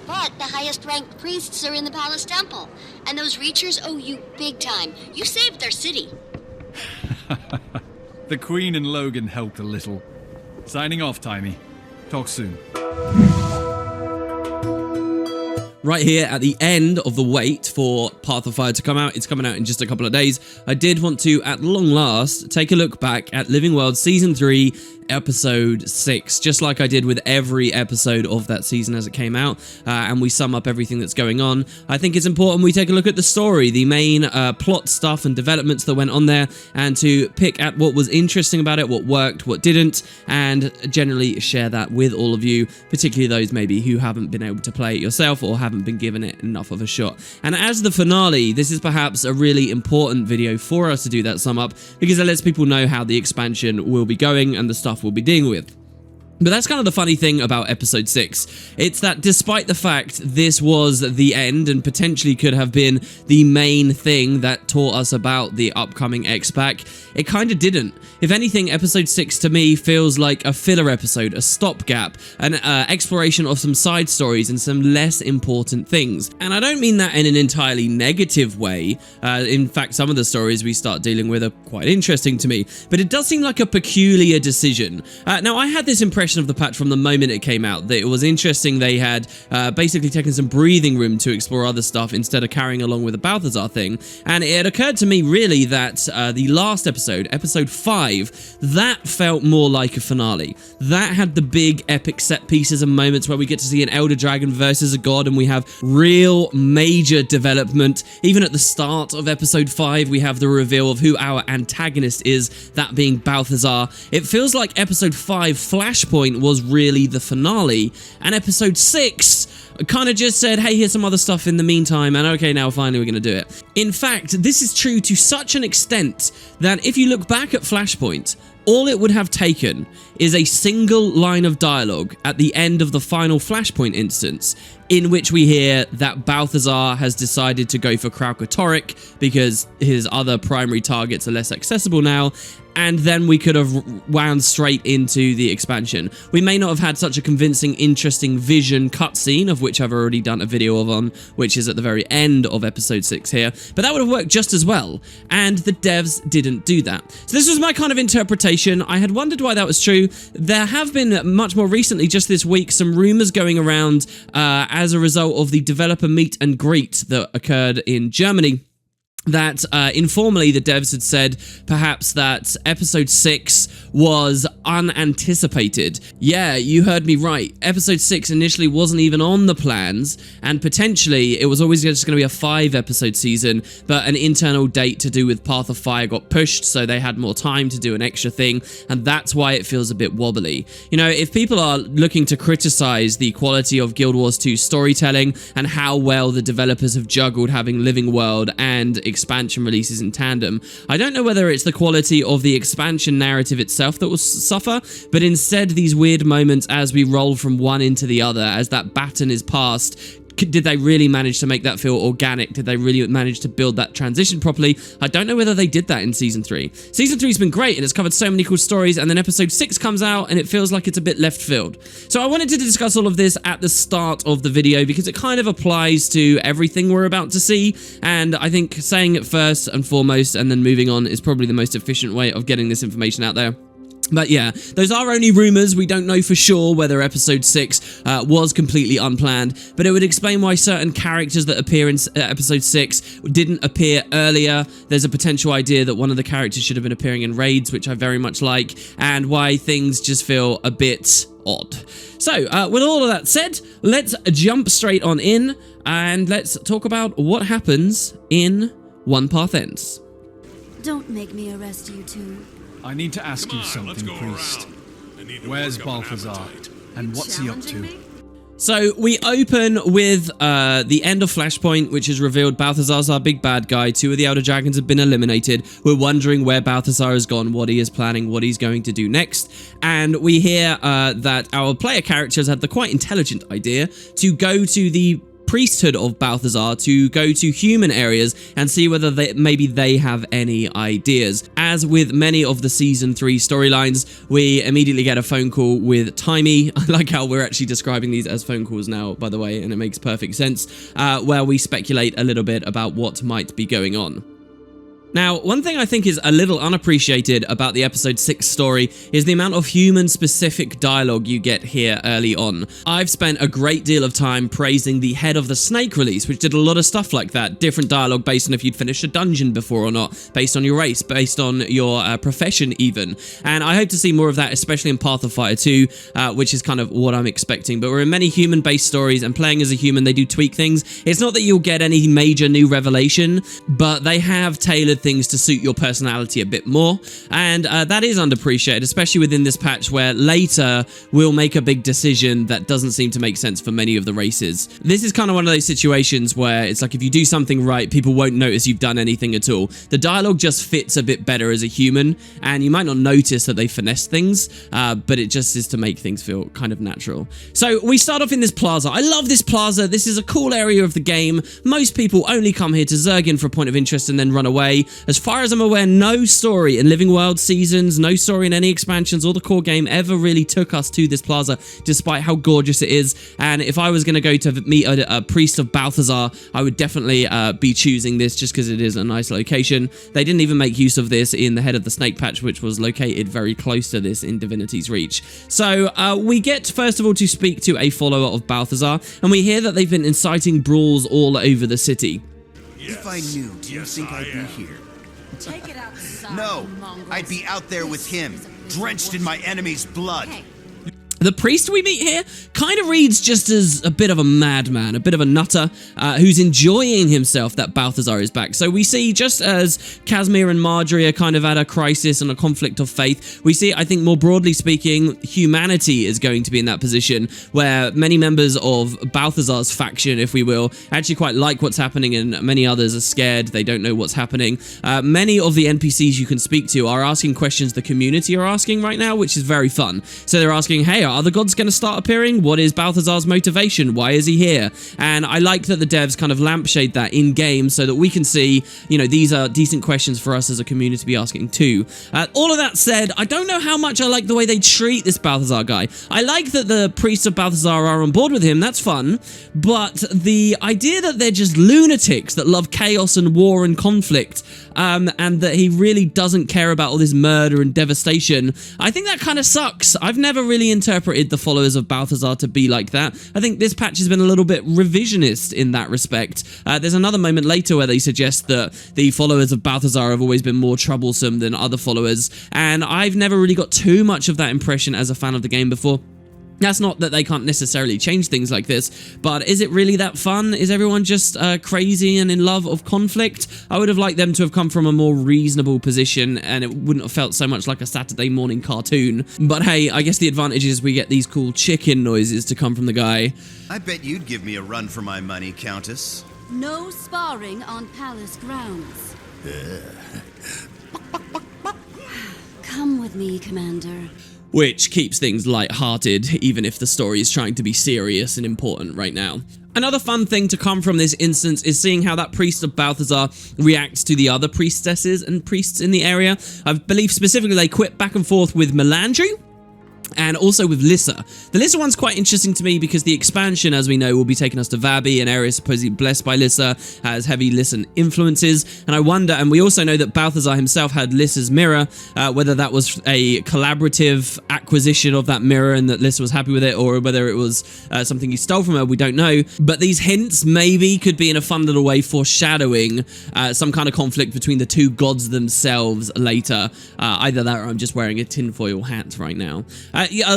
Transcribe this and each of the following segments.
But the highest-ranked priests are in the palace temple, and those Reachers owe you big time. You saved their city. The Queen and Logan helped a little. Signing off, Timey. Talk soon. Right here at the end of the wait for Path of Fire to come out, it's coming out in just a couple of days, I did want to, at long last, take a look back at Living World Season 3, Episode 6, just like I did with every episode of that season as it came out, and we sum up everything that's going on. I think it's important we take a look at the story, the main plot stuff and developments that went on there, and to pick at what was interesting about it, what worked, what didn't, and generally share that with all of you, particularly those maybe who haven't been able to play it yourself or haven't been given it enough of a shot. And as the finale, this is perhaps a really important video for us to do that sum up, because it lets people know how the expansion will be going and the stuff we'll be dealing with. But that's kind of the funny thing about episode 6. It's that despite the fact this was the end and potentially could have been the main thing that taught us about the upcoming X-Pack, it kind of didn't. If anything, episode 6 to me feels like a filler episode, a stopgap, an exploration of some side stories and some less important things. And I don't mean that in an entirely negative way. In fact, some of the stories we start dealing with are quite interesting to me. But it does seem like a peculiar decision. Now, I had this impression of the patch from the moment it came out, that it was interesting they had basically taken some breathing room to explore other stuff instead of carrying along with the Balthazar thing. And it occurred to me really that the last episode, episode 5, that felt more like a finale. That had the big epic set pieces and moments where we get to see an Elder Dragon versus a god and we have real major development. Even at the start of episode 5, we have the reveal of who our antagonist is, that being Balthazar. It feels like episode 5 Flashpoint was really the finale, and episode 6 kind of just said, hey, here's some other stuff in the meantime, and okay, now finally we're going to do it. In fact, this is true to such an extent that if you look back at Flashpoint, all it would have taken is a single line of dialogue at the end of the final Flashpoint instance, in which we hear that Balthazar has decided to go for Kralkatorrik because his other primary targets are less accessible now, and then we could have wound straight into the expansion. We may not have had such a convincing, interesting vision cutscene, of which I've already done a video on, which is at the very end of episode 6 here, but that would have worked just as well, and the devs didn't do that. So this was my kind of interpretation. I had wondered why that was true. There have been, much more recently, just this week, some rumors going around as a result of the developer meet and greet that occurred in Germany, that informally the devs had said perhaps that episode 6 was unanticipated. Yeah, you heard me right. Episode 6 initially wasn't even on the plans, and potentially it was always just going to be a 5-episode season, but an internal date to do with Path of Fire got pushed, so they had more time to do an extra thing, and that's why it feels a bit wobbly. You know, if people are looking to criticize the quality of Guild Wars 2 storytelling and how well the developers have juggled having Living World and expansion releases in tandem, I don't know whether it's the quality of the expansion narrative itself that will suffer, but instead these weird moments as we roll from one into the other, as that baton is passed. Did they really manage to make that feel organic? Did they really manage to build that transition properly? I don't know whether they did that in Season 3. Season 3's been great, and it's covered so many cool stories, and then Episode 6 comes out, and it feels like it's a bit left field. So I wanted to discuss all of this at the start of the video, because it kind of applies to everything we're about to see, and I think saying it first and foremost, and then moving on, is probably the most efficient way of getting this information out there. But yeah, those are only rumors. We don't know for sure whether episode 6 was completely unplanned, but it would explain why certain characters that appear in episode 6 didn't appear earlier. There's a potential idea that one of the characters should have been appearing in raids, which I very much like, and why things just feel a bit odd. So, with all of that said, let's jump straight on in, and let's talk about what happens in One Path Ends. Don't make me arrest you two. I need to ask you something, priest. Where's Balthazar? And what's he up to? So we open with the end of Flashpoint, which has revealed Balthazar's our big bad guy. 2 of the Elder Dragons have been eliminated. We're wondering where Balthazar has gone, what he is planning, what he's going to do next. And we hear that our player characters had the quite intelligent idea to go to the priesthood of Balthazar to go to human areas and see whether maybe they have any ideas. As with many of the Season 3 storylines, we immediately get a phone call with Timey. I like how we're actually describing these as phone calls now, by the way, and it makes perfect sense, where we speculate a little bit about what might be going on. Now, one thing I think is a little unappreciated about the episode 6 story is the amount of human-specific dialogue you get here early on. I've spent a great deal of time praising the Head of the Snake release, which did a lot of stuff like that. Different dialogue based on if you'd finished a dungeon before or not, based on your race, based on your profession even. And I hope to see more of that, especially in Path of Fire 2, which is kind of what I'm expecting. But we're in many human-based stories, and playing as a human, they do tweak things. It's not that you'll get any major new revelation, but they have tailored things to suit your personality a bit more, and that is underappreciated, especially within this patch where later we'll make a big decision that doesn't seem to make sense for many of the races. This is kind of one of those situations where it's like if you do something right, people won't notice you've done anything at all. The dialogue just fits a bit better as a human, and you might not notice that they finesse things, but it just is to make things feel kind of natural. So we start off in this plaza. I love this plaza. This is a cool area of the game. Most people only come here to Zergin for a point of interest and then run away. As far as I'm aware, no story in Living World Seasons, no story in any expansions or the core game ever really took us to this plaza, despite how gorgeous it is. And if I was going to go to meet a priest of Balthazar, I would definitely be choosing this just because it is a nice location. They didn't even make use of this in the Head of the Snake patch, which was located very close to this in Divinity's Reach. So we get, first of all, to speak to a follower of Balthazar, and we hear that they've been inciting brawls all over the city. If I knew, do you think I'd be here? Take it outside. No, I'd be out there with him, drenched in my enemy's blood. The priest we meet here kind of reads just as a bit of a madman, a bit of a nutter, who's enjoying himself that Balthazar is back. So we see, just as Casimir and Marjorie are kind of at a crisis and a conflict of faith, we see, I think more broadly speaking, humanity is going to be in that position where many members of Balthazar's faction, if we will, actually quite like what's happening, and many others are scared. They don't know what's happening. Many of the NPCs you can speak to are asking questions the community are asking right now, which is very fun. So they're asking, hey, are the gods going to start appearing? What is Balthazar's motivation? Why is he here? And I like that the devs kind of lampshade that in-game so that we can see, you know, these are decent questions for us as a community to be asking too. All of that said, I don't know how much I like the way they treat this Balthazar guy. I like that the priests of Balthazar are on board with him. That's fun. But the idea that they're just lunatics that love chaos and war and conflict, and that he really doesn't care about all this murder and devastation, I think that kind of sucks. I've never really interpreted the followers of Balthazar to be like that. I think this patch has been a little bit revisionist in that respect. There's another moment later where they suggest that the followers of Balthazar have always been more troublesome than other followers, and I've never really got too much of that impression as a fan of the game before. That's not that they can't necessarily change things like this, but is it really that fun? Is everyone just crazy and in love of conflict? I would have liked them to have come from a more reasonable position, and it wouldn't have felt so much like a Saturday morning cartoon. But hey, I guess the advantage is we get these cool chicken noises to come from the guy. I bet you'd give me a run for my money, Countess. No sparring on palace grounds. Come with me, Commander. Which keeps things light-hearted, even if the story is trying to be serious and important right now. Another fun thing to come from this instance is seeing how that priest of Balthazar reacts to the other priestesses and priests in the area. I believe specifically they quit back and forth with Melandri, and also with Lissa. The Lissa one's quite interesting to me because the expansion, as we know, will be taking us to Vabi, an area supposedly blessed by Lissa, has heavy Lissan influences, and I wonder, and we also know that Balthazar himself had Lissa's mirror, whether that was a collaborative acquisition of that mirror and that Lissa was happy with it, or whether it was something he stole from her, we don't know, but these hints maybe could be in a fun little way foreshadowing some kind of conflict between the two gods themselves later. Either that or I'm just wearing a tinfoil hat right now.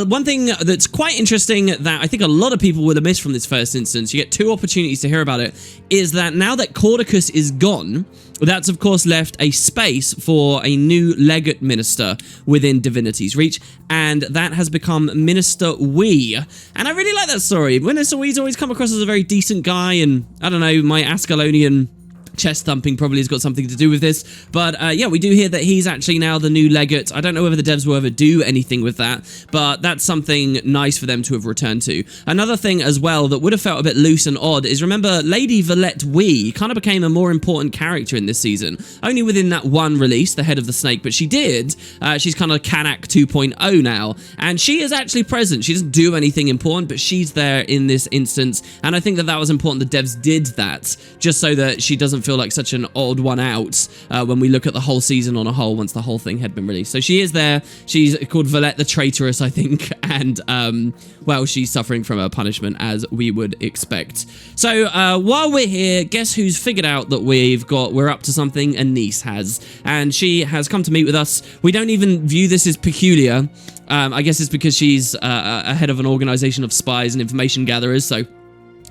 One thing that's quite interesting that I think a lot of people would have missed from this first instance, you get two opportunities to hear about it, is that now that Cordicus is gone, that's of course left a space for a new legate minister within Divinity's Reach, and that has become Minister Wee. And I really like that story. Minister Wee's always come across as a very decent guy, and I don't know, my Ascalonian Chest thumping probably has got something to do with this. But yeah, we do hear that he's actually now the new legate. I don't know whether the devs will ever do anything with that, but that's something nice for them to have returned to. Another thing as well that would have felt a bit loose and odd is, remember, Lady Valette Wee kind of became a more important character in this season. Only within that one release, the Head of the Snake, but she did. She's kind of Kanak 2.0 now, and she is actually present. She doesn't do anything important, but she's there in this instance, and I think that that was important. The devs did that just so that she doesn't feel like such an odd one out when we look at the whole season on a whole once the whole thing had been released. So she is there. She's called Valette the Traitorous, I think, and well, she's suffering from a punishment as we would expect. So while we're here, guess who's figured out that we're up to something? Anise has, and she has come to meet with us. We don't even view this as peculiar. I guess it's because she's a head of an organization of spies and information gatherers, so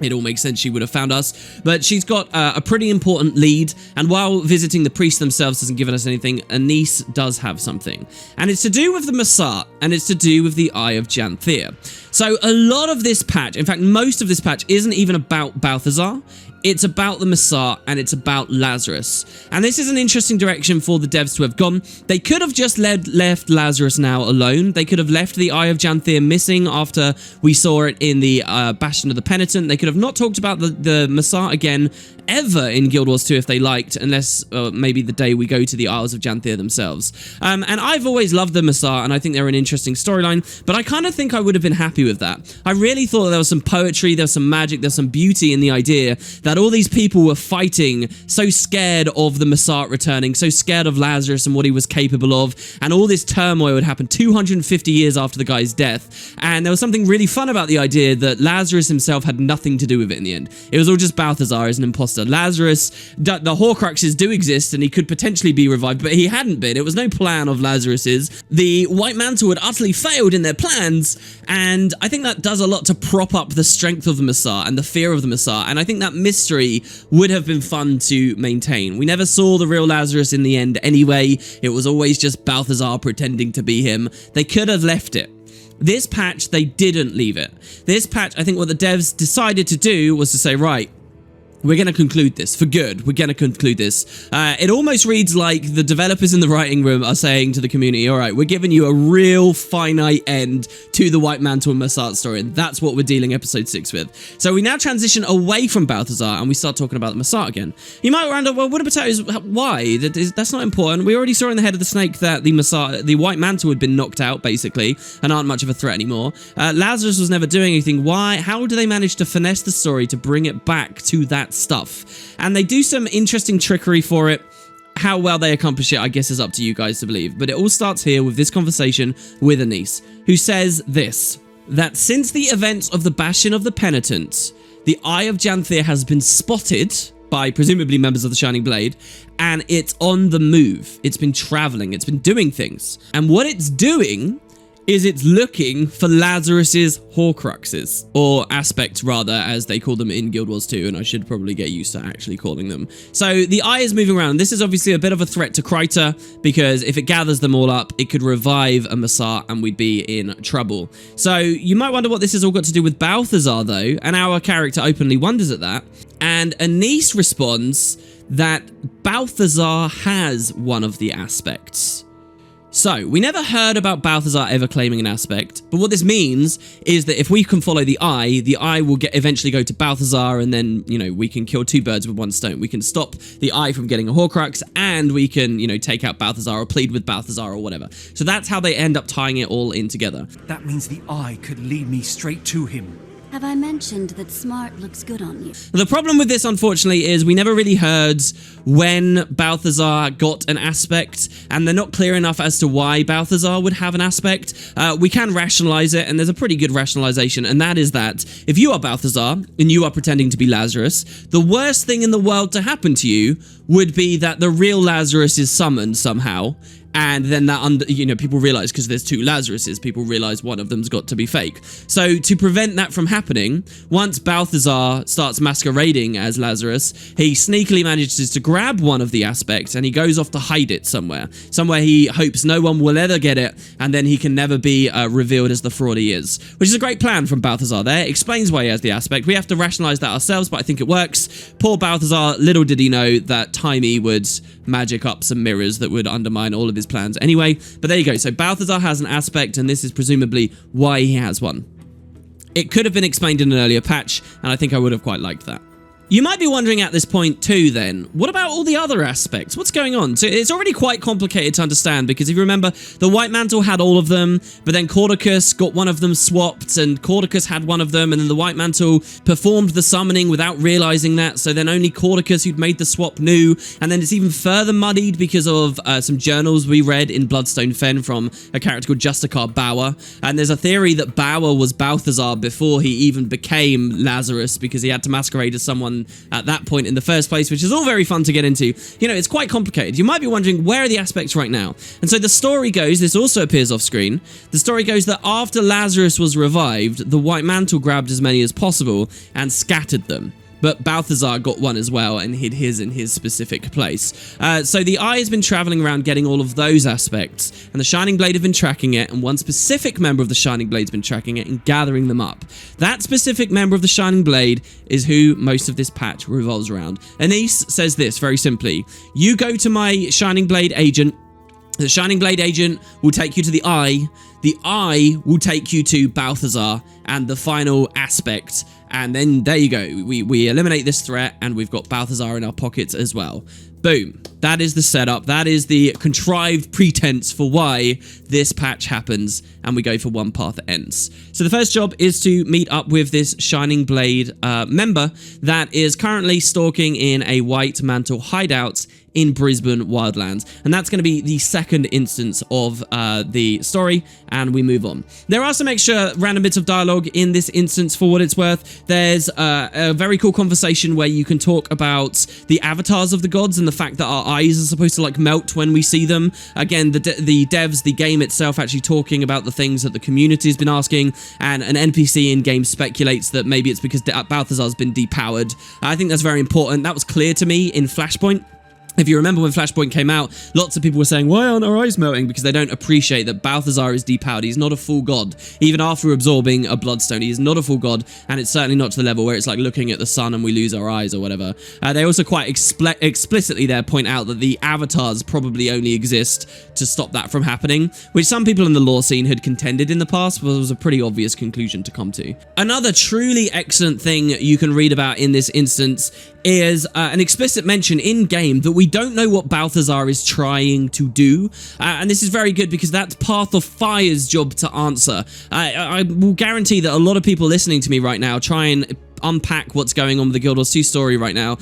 it all makes sense she would have found us. But she's got a pretty important lead, and while visiting the priests themselves doesn't give us anything, Anise does have something. And it's to do with the Massat, and it's to do with the Eye of Janthir. So a lot of this patch, in fact most of this patch, isn't even about Balthazar. It's about the Massat, and it's about Lazarus. And this is an interesting direction for the devs to have gone. They could have just left Lazarus now alone. They could have left the Eye of Janthir missing after we saw it in the Bastion of the Penitent. They could have not talked about the Massat again ever in Guild Wars 2 if they liked, unless maybe the day we go to the Isles of Janthir themselves. And I've always loved the Massat, and I think they're an interesting storyline, but I kind of think I would have been happy with that. I really thought there was some poetry, there was some magic, there's some beauty in the idea that all these people were fighting, so scared of the Massat returning, so scared of Lazarus and what he was capable of, and all this turmoil would happen 250 years after the guy's death. And there was something really fun about the idea that Lazarus himself had nothing to do with it in the end. It was all just Balthazar as an imposter. Lazarus, the Horcruxes do exist, and he could potentially be revived, but he hadn't been. It was no plan of Lazarus's. The White Mantle had utterly failed in their plans, and I think that does a lot to prop up the strength of the Massat and the fear of the Massat, and I think that mystery would have been fun to maintain. We never saw the real Lazarus in the end anyway. It was always just Balthazar pretending to be him. They could have left it. This patch, they didn't leave it. This patch, I think what the devs decided to do was to say, right, we're going to conclude this for good. We're going to conclude this. It almost reads like the developers in the writing room are saying to the community, all right, we're giving you a real finite end to the White Mantle and Massat story, and that's what we're dealing episode 6 with. So we now transition away from Balthazar, and we start talking about the Massat again. You might wonder, well, what about why? That's not important. We already saw in the Head of the Snake that the White Mantle had been knocked out, basically, and aren't much of a threat anymore. Lazarus was never doing anything. Why? How do they manage to finesse the story to bring it back to that stuff? And they do some interesting trickery for it. How well they accomplish it, I guess, is up to you guys to believe. But it all starts here with this conversation with Anise, who says this, that since the events of the Bastion of the Penitent, the Eye of Janthir has been spotted by presumably members of the Shining Blade, and it's on the move. It's been traveling. It's been doing things. And what it's doing is it's looking for Lazarus's Horcruxes, or aspects rather, as they call them in Guild Wars 2, and I should probably get used to actually calling them. So the Eye is moving around. This is obviously a bit of a threat to Kryta, because if it gathers them all up, it could revive a Massat and we'd be in trouble. So you might wonder what this has all got to do with Balthazar though, and our character openly wonders at that. And Anise responds that Balthazar has one of the aspects. So, we never heard about Balthazar ever claiming an aspect, but what this means is that if we can follow the Eye will eventually go to Balthazar, and then, you know, we can kill two birds with one stone. We can stop the Eye from getting a Horcrux, and we can, you know, take out Balthazar or plead with Balthazar or whatever. So that's how they end up tying it all in together. That means the Eye could lead me straight to him. Have I mentioned that smart looks good on you? The problem with this, unfortunately, is we never really heard when Balthazar got an aspect, and they're not clear enough as to why Balthazar would have an aspect. We can rationalize it, and there's a pretty good rationalization, and that is that if you are Balthazar, and you are pretending to be Lazarus, the worst thing in the world to happen to you would be that the real Lazarus is summoned somehow, and then people realize, because there's 2 Lazaruses, people realize one of them's got to be fake. So to prevent that from happening, once Balthazar starts masquerading as Lazarus, he sneakily manages to grab one of the aspects and he goes off to hide it somewhere he hopes no one will ever get it, and then he can never be revealed as the fraud he is, which is a great plan from Balthazar there. Explains why he has the aspect. We have to rationalize that ourselves, but I think it works. Poor Balthazar, little did he know that Timey would magic up some mirrors that would undermine all of his plans anyway. But there you go. So Balthazar has an aspect, and this is presumably why he has one. It could have been explained in an earlier patch, and I think I would have quite liked that. You might be wondering at this point too then, what about all the other aspects? What's going on? So it's already quite complicated to understand, because if you remember, the White Mantle had all of them, but then Caudicus got one of them swapped, and Caudicus had one of them, and then the White Mantle performed the summoning without realizing that, so then only Caudicus, who'd made the swap, knew, and then it's even further muddied because of some journals we read in Bloodstone Fen from a character called Justicar Bauer, and there's a theory that Bauer was Balthazar before he even became Lazarus, because he had to masquerade as someone at that point in the first place, which is all very fun to get into. You know, it's quite complicated. You might be wondering, where are the aspects right now? And so the story goes, this also appears off screen, the story goes that after Lazarus was revived, the White Mantle grabbed as many as possible and scattered them. But Balthazar got one as well and hid his in his specific place. So the Eye has been traveling around getting all of those aspects, and the Shining Blade have been tracking it, and one specific member of the Shining Blade's been tracking it and gathering them up. That specific member of the Shining Blade is who most of this patch revolves around. Anise says this very simply: you go to my Shining Blade agent, the Shining Blade agent will take you to the Eye will take you to Balthazar and the final aspect, and then there you go. We eliminate this threat, and we've got Balthazar in our pockets as well. Boom. That is the setup. That is the contrived pretense for why this patch happens, and we go for one path that ends. So the first job is to meet up with this Shining Blade member that is currently stalking in a White Mantle hideout in Brisban Wildlands, and that's going to be the second instance of the story, and we move on. There are some extra random bits of dialogue in this instance for what it's worth. There's a very cool conversation where you can talk about the avatars of the gods and the fact that our eyes are supposed to like melt when we see them. Again, the devs, the game itself actually talking about the things that the community has been asking, and an NPC in-game speculates that maybe it's because Balthazar's been depowered. I think that's very important. That was clear to me in Flashpoint. If you remember when Flashpoint came out, lots of people were saying, why aren't our eyes melting? Because they don't appreciate that Balthazar is depowered. He's not a full god. Even after absorbing a bloodstone, he is not a full god, and it's certainly not to the level where it's like looking at the sun and we lose our eyes or whatever. They also quite explicitly there point out that the avatars probably only exist to stop that from happening, which some people in the lore scene had contended in the past, but was a pretty obvious conclusion to come to. Another truly excellent thing you can read about in this instance is an explicit mention in-game that we don't know what Balthazar is trying to do, and this is very good because that's Path of Fire's job to answer. I will guarantee that a lot of people listening to me right now try and unpack what's going on with the Guild Wars 2 story right now.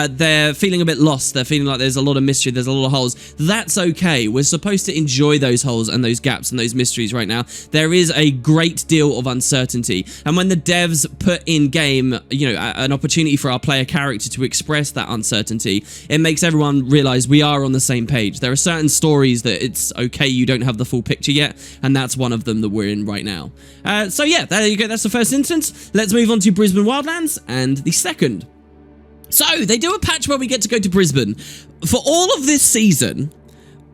They're feeling a bit lost. They're feeling like there's a lot of mystery, there's a lot of holes. That's okay. We're supposed to enjoy those holes and those gaps and those mysteries right now. There is a great deal of uncertainty, and when the devs put in game, you know, an opportunity for our player character to express that uncertainty, it makes everyone realize we are on the same page. There are certain stories that it's okay you don't have the full picture yet, and that's one of them that we're in right now. So yeah, there you go. That's the first instance. Let's move on to Brisban Wildlands and the second. So they do a patch where we get to go to Brisban. For all of this season,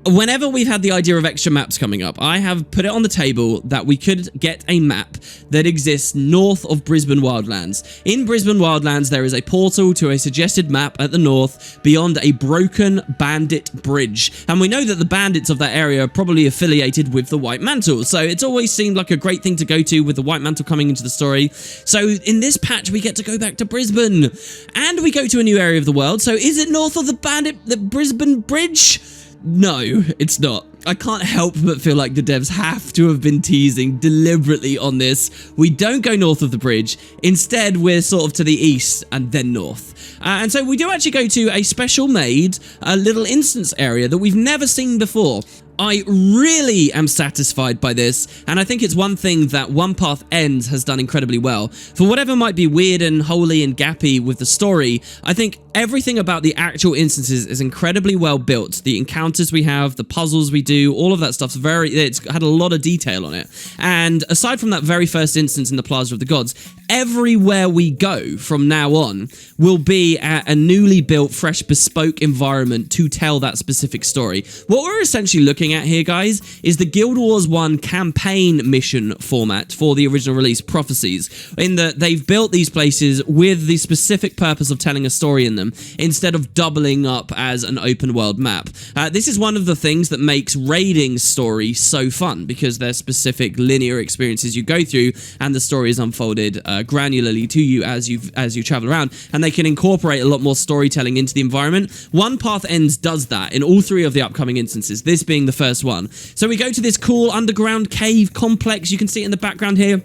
whenever we've had the idea of extra maps coming up, I have put it on the table that we could get a map that exists north of Brisban Wildlands. In Brisban Wildlands, there is a portal to a suggested map at the north beyond a broken bandit bridge. And we know that the bandits of that area are probably affiliated with the White Mantle, so it's always seemed like a great thing to go to with the White Mantle coming into the story. So in this patch, we get to go back to Brisban, and we go to a new area of the world. So is it north of the Brisban Bridge? No, it's not. I can't help but feel like the devs have to have been teasing deliberately on this. We don't go north of the bridge. Instead, we're sort of to the east and then north. And so we do actually go to a special made little instance area that we've never seen before. I really am satisfied by this, and I think it's one thing that One Path Ends has done incredibly well. For whatever might be weird and holy and gappy with the story, I think everything about the actual instances is incredibly well built. The encounters we have, the puzzles we do, all of that stuff's it's had a lot of detail on it. And aside from that very first instance in the Plaza of the Gods, everywhere we go from now on will be a newly built, fresh, bespoke environment to tell that specific story. What we're essentially looking at here, guys, is the Guild Wars 1 campaign mission format for the original release, Prophecies, in that they've built these places with the specific purpose of telling a story in them, instead of doubling up as an open world map. This is one of the things that makes raiding story so fun, because there's specific linear experiences you go through, and the story is unfolded granularly to you as you travel around, and they can incorporate a lot more storytelling into the environment. One Path Ends does that in all 3 of the upcoming instances, this being the first one. So we go to this cool underground cave complex. You can see it in the background here.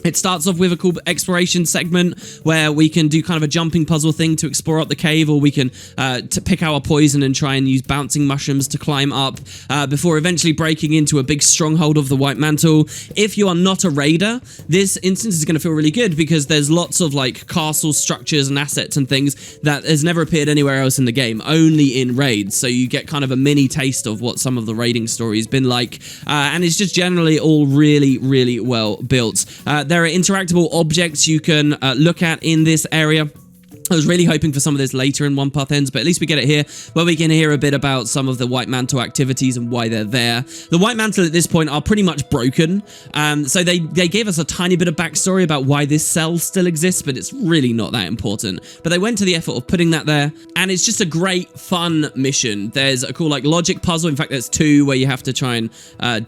It starts off with a cool exploration segment where we can do kind of a jumping puzzle thing to explore up the cave, or we can to pick our poison and try and use bouncing mushrooms to climb up before eventually breaking into a big stronghold of the White Mantle. If you are not a raider, this instance is going to feel really good because there's lots of like castle structures and assets and things that has never appeared anywhere else in the game, only in raids. So you get kind of a mini taste of what some of the raiding story has been like, and it's just generally all really, really well built. There are interactable objects you can look at in this area. I was really hoping for some of this later in One Path Ends, but at least we get it here, where we can hear a bit about some of the White Mantle activities and why they're there. The White Mantle at this point are pretty much broken, so they gave us a tiny bit of backstory about why this cell still exists, but it's really not that important. But they went to the effort of putting that there, and it's just a great, fun mission. There's a cool like logic puzzle. In fact, there's 2 where you have to try and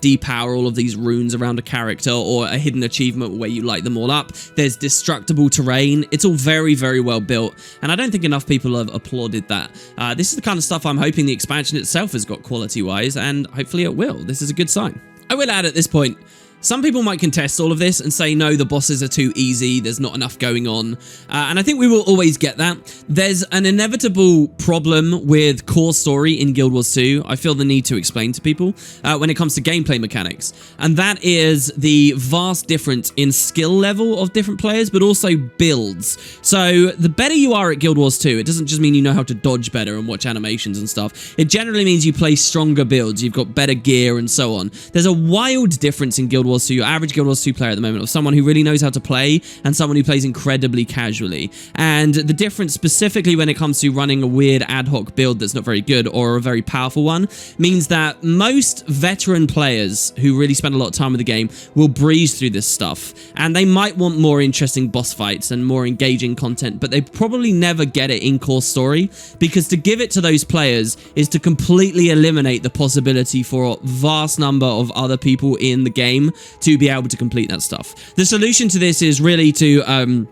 depower all of these runes around a character, or a hidden achievement where you light them all up. There's destructible terrain. It's all very, very well built, and I don't think enough people have applauded that. This is the kind of stuff I'm hoping the expansion itself has got quality-wise, and hopefully it will. This is a good sign. I will add at this point, some people might contest all of this and say, no, the bosses are too easy, there's not enough going on, and I think we will always get that. There's an inevitable problem with core story in Guild Wars 2, I feel the need to explain to people, when it comes to gameplay mechanics, and that is the vast difference in skill level of different players, but also builds. So the better you are at Guild Wars 2, it doesn't just mean you know how to dodge better and watch animations and stuff, it generally means you play stronger builds, you've got better gear and so on. There's a wild difference in Guild Wars 2, your average Guild Wars 2 player at the moment, of someone who really knows how to play and someone who plays incredibly casually. And the difference specifically when it comes to running a weird ad hoc build that's not very good or a very powerful one means that most veteran players who really spend a lot of time with the game will breeze through this stuff, and they might want more interesting boss fights and more engaging content, but they probably never get it in core story, because to give it to those players is to completely eliminate the possibility for a vast number of other people in the game to be able to complete that stuff. The solution to this is really to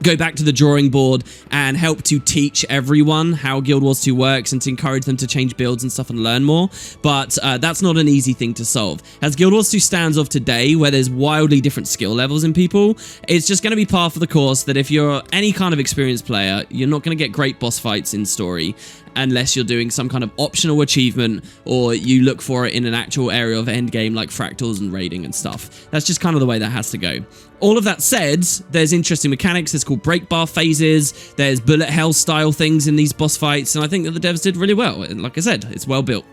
go back to the drawing board and help to teach everyone how Guild Wars 2 works and to encourage them to change builds and stuff and learn more, but that's not an easy thing to solve. As Guild Wars 2 stands off today, where there's wildly different skill levels in people, it's just going to be par for the course that if you're any kind of experienced player, you're not going to get great boss fights in story unless you're doing some kind of optional achievement or you look for it in an actual area of endgame like fractals and raiding and stuff. That's just kind of the way that has to go. All of that said, there's interesting mechanics. There's called break bar phases. There's bullet hell style things in these boss fights, and I think that the devs did really well. And like I said, it's well built.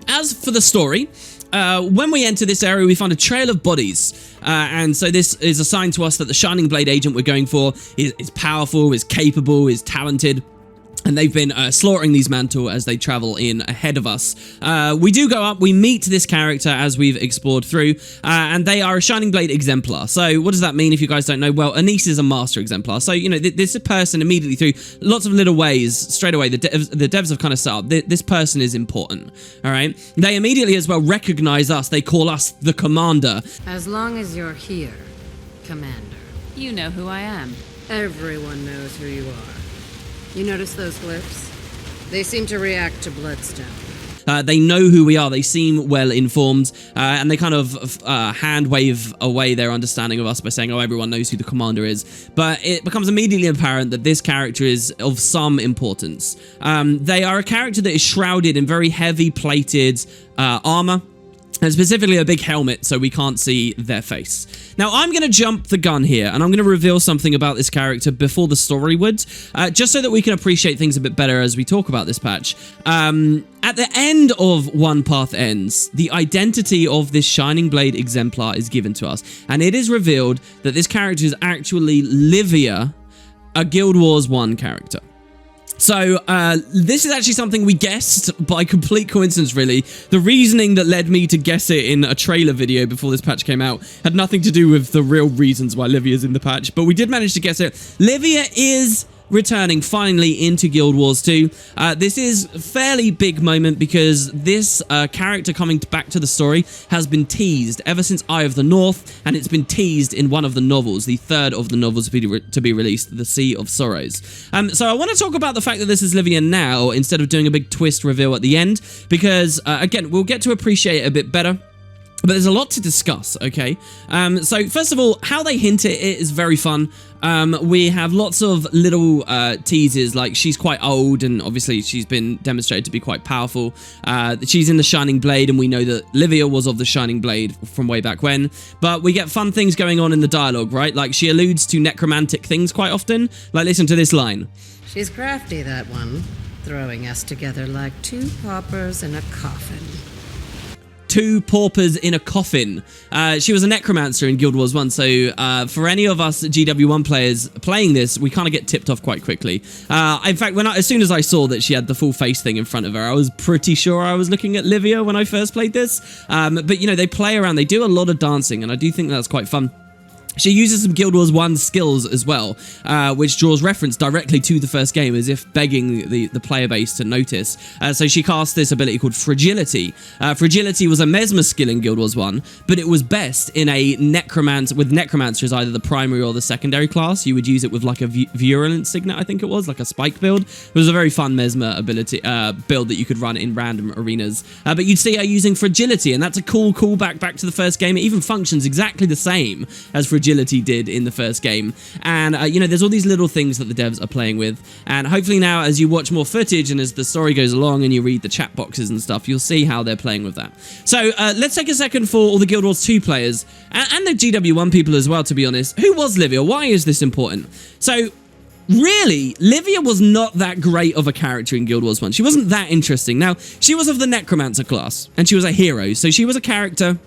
As for the story, when we enter this area, we find a trail of bodies. And so this is a sign to us that the Shining Blade agent we're going for is powerful, is capable, is talented. And they've been slaughtering these mantle as they travel in ahead of us. We do go up, we meet this character as we've explored through, and they are a Shining Blade exemplar. So what does that mean if you guys don't know? Well, Anise is a master exemplar. So, you know, this person immediately through lots of little ways, straight away, the devs have kind of set up, this person is important, all right? They immediately as well recognize us. They call us the Commander. As long as you're here, Commander. You know who I am. Everyone knows who you are. You notice those glyphs? They seem to react to bloodstone. They know who we are. They seem well informed, and they kind of hand wave away their understanding of us by saying, oh, everyone knows who the commander is. But it becomes immediately apparent that this character is of some importance. They are a character that is shrouded in very heavy plated armor, and specifically a big helmet, so we can't see their face. Now, I'm going to jump the gun here, and I'm going to reveal something about this character before the story would, just so that we can appreciate things a bit better as we talk about this patch. At the end of One Path Ends, the identity of this Shining Blade exemplar is given to us, and it is revealed that this character is actually Livia, a Guild Wars 1 character. So, this is actually something we guessed by complete coincidence, really. The reasoning that led me to guess it in a trailer video before this patch came out had nothing to do with the real reasons why Livia's in the patch, but we did manage to guess it. Livia is returning finally into Guild Wars 2. This is a fairly big moment because this character coming back to the story has been teased ever since Eye of the North, and it's been teased in one of the novels, the third of the novels to be released, The Sea of Sorrows. So I want to talk about the fact that this is Livia now instead of doing a big twist reveal at the end, because again, we'll get to appreciate it a bit better. But there's a lot to discuss, okay? So first of all, how they hint at it is very fun. We have lots of little teases, like she's quite old, and obviously she's been demonstrated to be quite powerful. She's in the Shining Blade, and we know that Livia was of the Shining Blade from way back when. But we get fun things going on in the dialogue, right? Like she alludes to necromantic things quite often. Like, listen to this line. She's crafty, that one, throwing us together like two paupers in a coffin. Two paupers in a coffin. She was a necromancer in Guild Wars 1, so for any of us GW1 players playing this, we kind of get tipped off quite quickly. In fact, as soon as I saw that she had the full face thing in front of her, I was pretty sure I was looking at Livia when I first played this. But, you know, they play around, they do a lot of dancing, and I do think that's quite fun. She uses some Guild Wars 1 skills as well, which draws reference directly to the first game, as if begging the player base to notice. So she casts this ability called Fragility. Fragility was a Mesmer skill in Guild Wars 1, but it was best in a Necromancer, with Necromancer as either the primary or the secondary class. You would use it with like a Virulent Signet, I think it was, like a spike build. It was a very fun Mesmer ability build that you could run in random arenas. But you'd see her using Fragility, and that's a cool callback back to the first game. It even functions exactly the same as Fragility did in the first game. And you know, there's all these little things that the devs are playing with, and hopefully now as you watch more footage and as the story goes along and you read the chat boxes and stuff, you'll see how they're playing with that. So let's take a second for all the Guild Wars 2 players and the GW1 people as well, to be honest. Who was Livia? Why is this important? So really, Livia was not that great of a character in Guild Wars 1. She wasn't that interesting. Now, she was of the Necromancer class, and she was a hero, so she was a character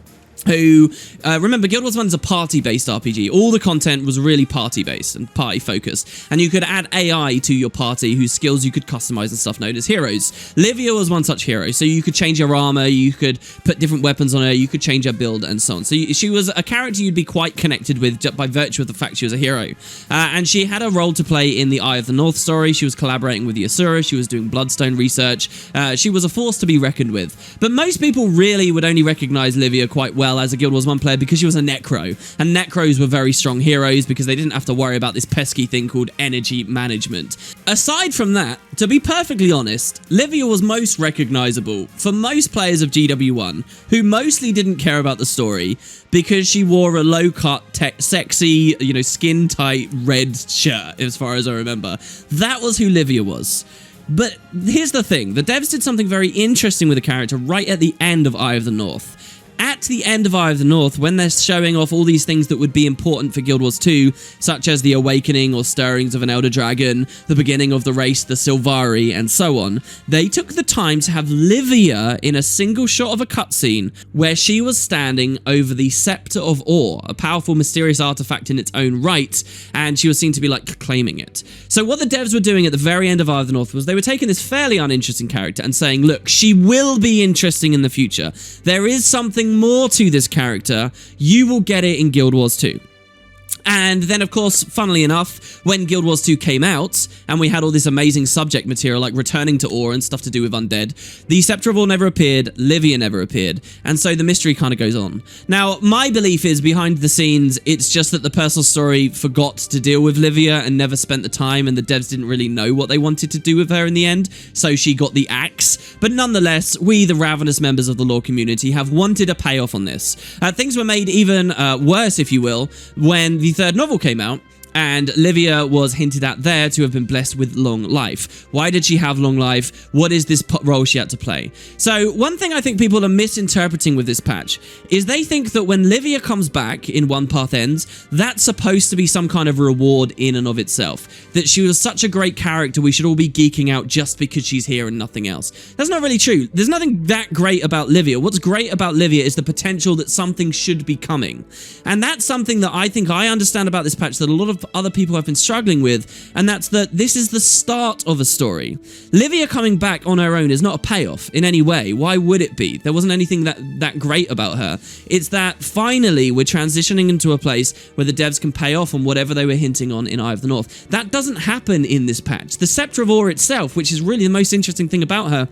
who, remember, Guild Wars 1 is a party-based RPG. All the content was really party-based and party-focused, and you could add AI to your party whose skills you could customize and stuff, known as heroes. Livia was one such hero, so you could change her armor, you could put different weapons on her, you could change her build, and so on. So she was a character you'd be quite connected with just by virtue of the fact she was a hero. And she had a role to play in the Eye of the North story. She was collaborating with the Asura, she was doing Bloodstone research. She was a force to be reckoned with. But most people really would only recognize Livia quite well as a Guild Wars 1 player because she was a Necro, and Necros were very strong heroes because they didn't have to worry about this pesky thing called energy management. Aside from that, to be perfectly honest, Livia was most recognizable for most players of GW1 who mostly didn't care about the story because she wore a low-cut, sexy, you know, skin-tight red shirt, as far as I remember. That was who Livia was. But here's the thing, the devs did something very interesting with the character right at the end of Eye of the North. At the end of Eye of the North, when they're showing off all these things that would be important for Guild Wars 2, such as the awakening or stirrings of an Elder Dragon, the beginning of the race, the Sylvari, and so on, they took the time to have Livia in a single shot of a cutscene where she was standing over the Scepter of Ore, a powerful, mysterious artifact in its own right, and she was seen to be, like, claiming it. So what the devs were doing at the very end of Eye of the North was they were taking this fairly uninteresting character and saying, look, she will be interesting in the future. There is something more to this character. You will get it in Guild Wars 2. And then, of course, funnily enough, when Guild Wars 2 came out, and we had all this amazing subject material like returning to Ore and stuff to do with undead, the Scepter of Ore never appeared, Livia never appeared, and so the mystery kind of goes on. Now, my belief is, behind the scenes, it's just that the personal story forgot to deal with Livia and never spent the time, and the devs didn't really know what they wanted to do with her in the end, so she got the axe. But nonetheless, we, the ravenous members of the lore community, have wanted a payoff on this. Things were made even worse, if you will, when the third novel came out, and Livia was hinted at there to have been blessed with long life. Why did she have long life? What is this role she had to play? So one thing I think people are misinterpreting with this patch is they think that when Livia comes back in One Path Ends, that's supposed to be some kind of reward in and of itself. That she was such a great character, we should all be geeking out just because she's here and nothing else. That's not really true. There's nothing that great about Livia. What's great about Livia is the potential that something should be coming. And that's something that I think I understand about this patch that a lot of other people have been struggling with, and that's that this is the start of a story. Livia coming back on her own is not a payoff in any way. Why would it be? There wasn't anything that great about her. It's that finally we're transitioning into a place where the devs can pay off on whatever they were hinting on in Eye of the North. That doesn't happen in this patch. The Scepter of Ore itself, which is really the most interesting thing about her,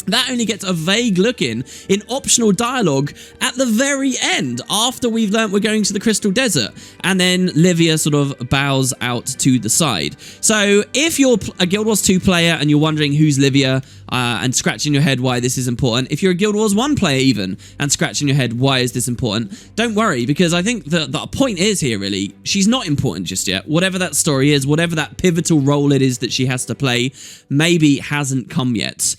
that only gets a vague look in optional dialogue at the very end, after we've learnt we're going to the Crystal Desert, and then Livia sort of bows out to the side. So if you're a Guild Wars 2 player and you're wondering who's Livia, and scratching your head why this is important, if you're a Guild Wars 1 player even, and scratching your head why is this important, don't worry, because I think the point is here really, she's not important just yet. Whatever that story is, whatever that pivotal role it is that she has to play, maybe hasn't come yet.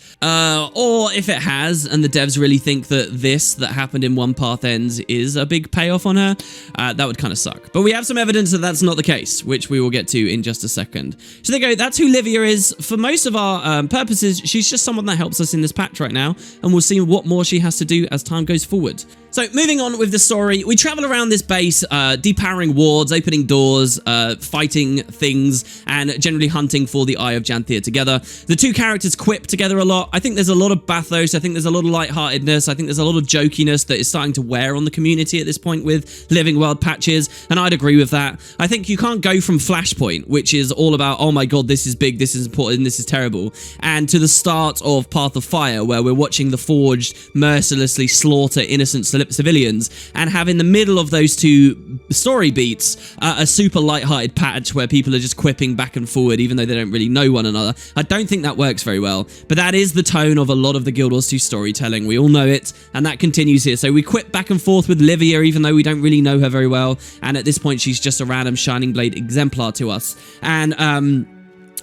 Or if it has, and the devs really think that this that happened in One Path Ends is a big payoff on her, that would kind of suck. But we have some evidence that that's not the case, which we will get to in just a second. So there you go, that's who Livia is. For most of our purposes, she's just someone that helps us in this patch right now, and we'll see what more she has to do as time goes forward. So moving on with the story, we travel around this base, depowering wards, opening doors, fighting things, and generally hunting for the Eye of Janthea together. The two characters quip together a lot. I think there's a lot of bathos, I think there's a lot of lightheartedness, I think there's a lot of jokiness that is starting to wear on the community at this point with Living World patches, and I'd agree with that. I think you can't go from Flashpoint, which is all about, oh my god, this is big, this is important, this is terrible, and to the start of Path of Fire, where we're watching the Forged mercilessly slaughter innocent civilians, and have in the middle of those two story beats a super lighthearted patch where people are just quipping back and forward even though they don't really know one another. I don't think that works very well, but that is the tone of a lot of the Guild Wars 2 storytelling. We all know it, and that continues here. So we quip back and forth with Livia even though we don't really know her very well, and at this point she's just a random Shining Blade exemplar to us, and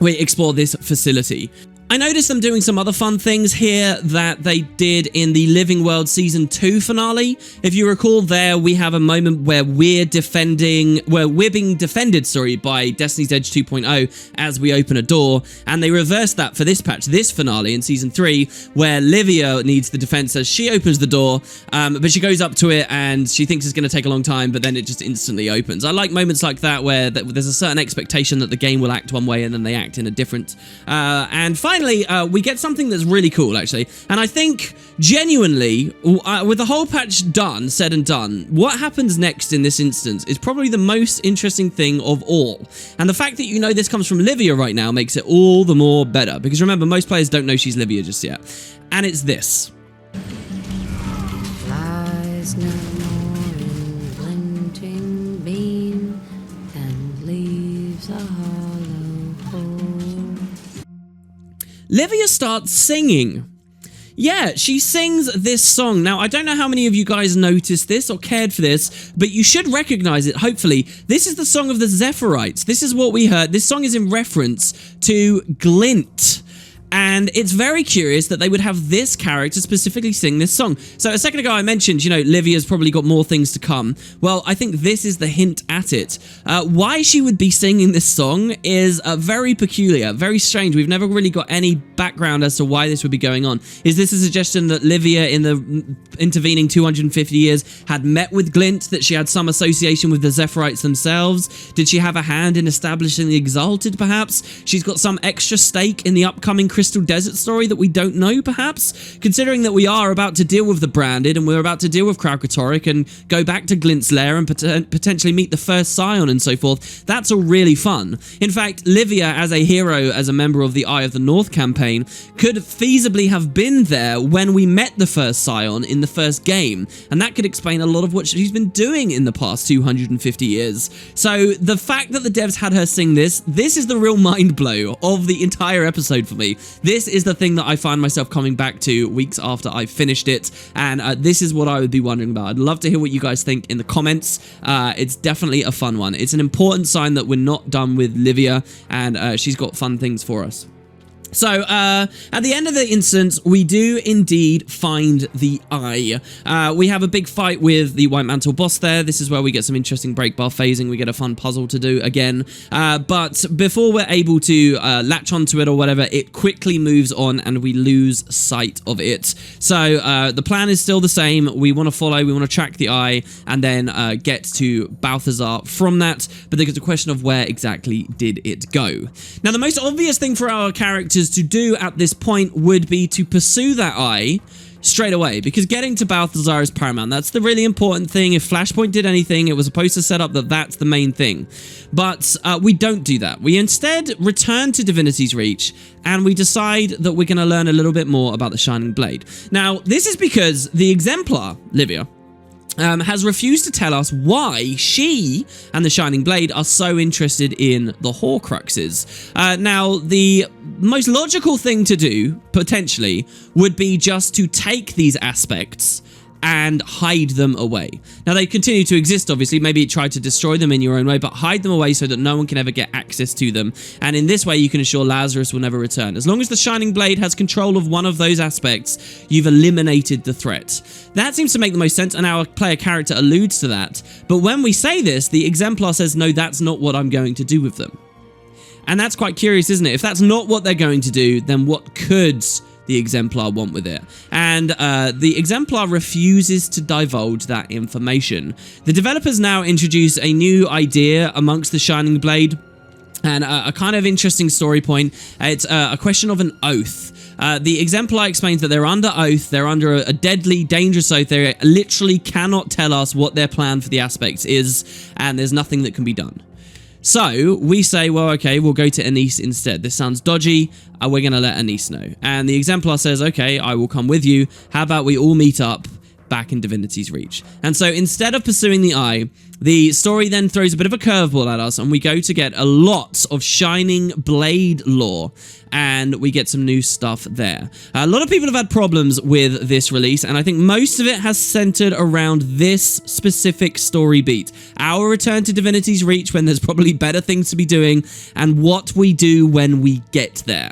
we explore this facility. I noticed them doing some other fun things here that they did in the Living World Season 2 finale. If you recall there, we have a moment where we're being defended, by Destiny's Edge 2.0 as we open a door, and they reversed that for this patch, this finale in Season 3, where Livia needs the defense as she opens the door, but she goes up to it and she thinks it's going to take a long time, but then it just instantly opens. I like moments like that where there's a certain expectation that the game will act one way and then they act in a different, and finally, we get something that's really cool, actually. And I think, genuinely, with the whole patch said and done, what happens next in this instance is probably the most interesting thing of all. And the fact that you know this comes from Livia right now makes it all the more better. Because remember, most players don't know she's Livia just yet. And it's this. Flies no more in glinting beam and leaves a hollow hole. Livia starts singing. Yeah, she sings this song. Now, I don't know how many of you guys noticed this or cared for this, but you should recognize it, hopefully. This is the song of the Zephyrites. This is what we heard. This song is in reference to Glint. And it's very curious that they would have this character specifically sing this song. So a second ago I mentioned, Livia's probably got more things to come. Well, I think this is the hint at it. Why she would be singing this song is very peculiar, very strange. We've never really got any background as to why this would be going on. Is this a suggestion that Livia in the intervening 250 years had met with Glint, that she had some association with the Zephyrites themselves? Did she have a hand in establishing the Exalted, perhaps? She's got some extra stake in the upcoming Crystal Desert story that we don't know, perhaps? Considering that we are about to deal with the Branded and we're about to deal with Kraukatoric and go back to Glint's lair and potentially meet the first Scion and so forth, that's all really fun. In fact, Livia, as a hero, as a member of the Eye of the North campaign, could feasibly have been there when we met the first Scion in the first game, and that could explain a lot of what she's been doing in the past 250 years. So the fact that the devs had her sing this is the real mind blow of the entire episode for me. This is the thing that I find myself coming back to weeks after I finished it, and this is what I would be wondering about. I'd love to hear what you guys think in the comments. It's definitely a fun one. It's an important sign that we're not done with Livia, and she's got fun things for us. So, at the end of the instance, we do indeed find the Eye. We have a big fight with the White Mantle boss there. This is where we get some interesting break bar phasing. We get a fun puzzle to do again. But before we're able to latch onto it or whatever, it quickly moves on and we lose sight of it. So, the plan is still the same. We want to follow, we want to track the Eye, and then get to Balthazar from that. But there's a question of where exactly did it go. Now, the most obvious thing for our characters to do at this point would be to pursue that Eye straight away, because getting to Balthazar is paramount. That's the really important thing. If Flashpoint did anything, it was supposed to set up that that's the main thing. But we don't do that. We instead return to Divinity's Reach, and we decide that we're going to learn a little bit more about the Shining Blade. Now, this is because the Exemplar, Livia, has refused to tell us why she and the Shining Blade are so interested in the Horcruxes. Now, the most logical thing to do, potentially, would be just to take these aspects and hide them away. Now, they continue to exist, obviously. Maybe try to destroy them in your own way, but hide them away so that no one can ever get access to them. And in this way, you can ensure Lazarus will never return. As long as the Shining Blade has control of one of those aspects, you've eliminated the threat. That seems to make the most sense, and our player character alludes to that. But when we say this, the Exemplar says, no, that's not what I'm going to do with them. And that's quite curious, isn't it? If that's not what they're going to do, then what could the Exemplar want with it? And the Exemplar refuses to divulge that information. The developers now introduce a new idea amongst the Shining Blade, and a kind of interesting story point. It's a question of an oath. The Exemplar explains that they're under oath, they're under a deadly, dangerous oath. They literally cannot tell us what their plan for the aspects is, and there's nothing that can be done. So we say, well, okay, we'll go to Anise instead. This sounds dodgy. We're going to let Anise know. And the Exemplar says, okay, I will come with you. How about we all meet up back in Divinity's Reach? And so instead of pursuing the Eye, the story then throws a bit of a curveball at us, and we go to get a lot of Shining Blade lore, and we get some new stuff there. A lot of people have had problems with this release, and I think most of it has centered around this specific story beat. Our return to Divinity's Reach when there's probably better things to be doing, and what we do when we get there.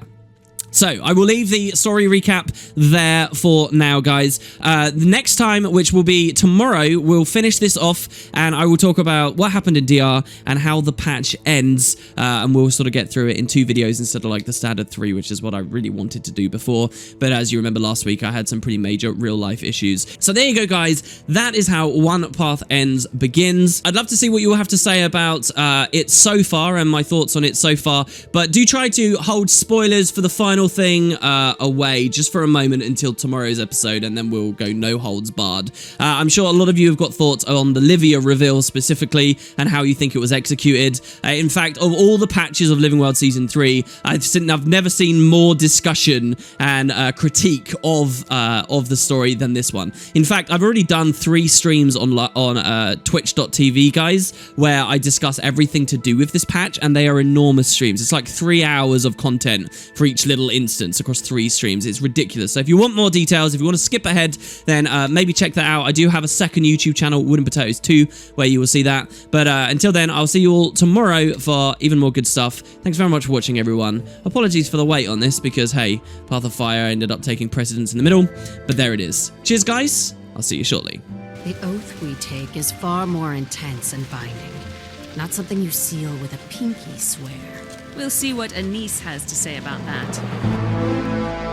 So, I will leave the story recap there for now, guys. The next time, which will be tomorrow, we'll finish this off, and I will talk about what happened in DR and how the patch ends, and we'll sort of get through it in 2 videos instead of like the standard 3, which is what I really wanted to do before. But as you remember last week, I had some pretty major real-life issues. So there you go, guys. That is how One Path Ends begins. I'd love to see what you all have to say about it so far and my thoughts on it so far, but do try to hold spoilers for the final thing away just for a moment until tomorrow's episode, and then we'll go no holds barred. I'm sure a lot of you have got thoughts on the Livia reveal specifically and how you think it was executed. In fact, of all the patches of Living World Season 3, I've never seen more discussion and critique of the story than this one. In fact, I've already done 3 streams on twitch.tv, guys, where I discuss everything to do with this patch, and they are enormous streams. It's like 3 hours of content for each little instance across 3 streams. It's ridiculous. So if you want more details, if you want to skip ahead, then maybe check that out. I do have a second YouTube channel, Wooden Potatoes 2, where you will see that. But until then, I'll see you all tomorrow for even more good stuff. Thanks very much for watching, everyone. Apologies for the wait on this because, hey, Path of Fire ended up taking precedence in the middle. But there it is. Cheers, guys. I'll see you shortly. The oath we take is far more intense and binding. Not something you seal with a pinky swear. We'll see what Anise has to say about that.